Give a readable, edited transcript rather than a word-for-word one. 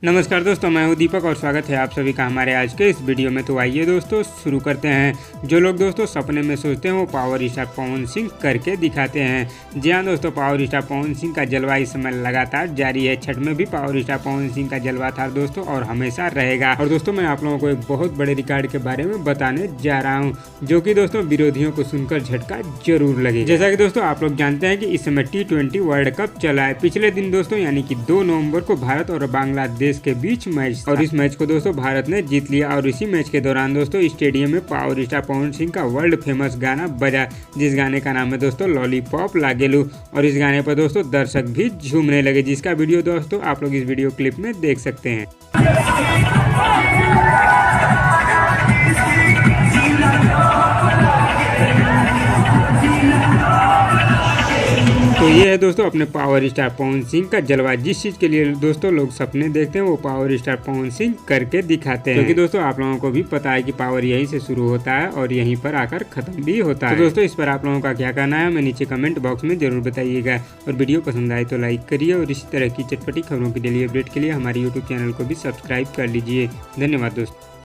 नमस्कार दोस्तों, मैं हूं दीपक और स्वागत है आप सभी का हमारे आज के इस वीडियो में। तो आइए दोस्तों शुरू करते हैं। जो लोग दोस्तों सपने में सोचते हैं वो पावर स्टार पवन सिंह करके दिखाते हैं। जी हाँ दोस्तों, पावर स्टार पवन सिंह का जलवा इस समय लगातार जारी है। छठ में भी पावर स्टार पवन सिंह का जलवा था दोस्तों और हमेशा रहेगा। और दोस्तों मैं आप लोगों को एक बहुत बड़े रिकॉर्ड के बारे में बताने जा रहा हूँ, जो कि दोस्तों विरोधियों को सुनकर झटका जरूर लगे। जैसा कि दोस्तों आप लोग जानते हैं कि इस समय T20 वर्ल्ड कप चला है। पिछले दिन दोस्तों यानी कि 2 नवंबर को भारत और बांग्लादेश के बीच मैच और इस मैच को दोस्तों भारत ने जीत लिया। और इसी मैच के दौरान दोस्तों स्टेडियम में पावर स्टार पवन सिंह का वर्ल्ड फेमस गाना बजा, जिस गाने का नाम है दोस्तों लॉलीपॉप लागेलू। और इस गाने पर दोस्तों दर्शक भी झूमने लगे, जिसका वीडियो दोस्तों आप लोग इस वीडियो क्लिप में देख सकते हैं। तो ये है दोस्तों अपने पावर स्टार पवन सिंह का जलवा। जिस चीज़ के लिए दोस्तों लोग सपने देखते हैं वो पावर स्टार पवन सिंह करके दिखाते हैं, क्योंकि दोस्तों आप लोगों को भी पता है कि पावर यहीं से शुरू होता है और यहीं पर आकर खत्म भी होता है। तो दोस्तों इस पर आप लोगों का क्या कहना है हमें नीचे कमेंट बॉक्स में जरूर बताइएगा। और वीडियो पसंद आए तो लाइक करिए और इसी तरह की चटपटी खबरों की डेली अपडेट के लिए हमारे यूट्यूब चैनल को भी सब्सक्राइब कर लीजिए। धन्यवाद दोस्तों।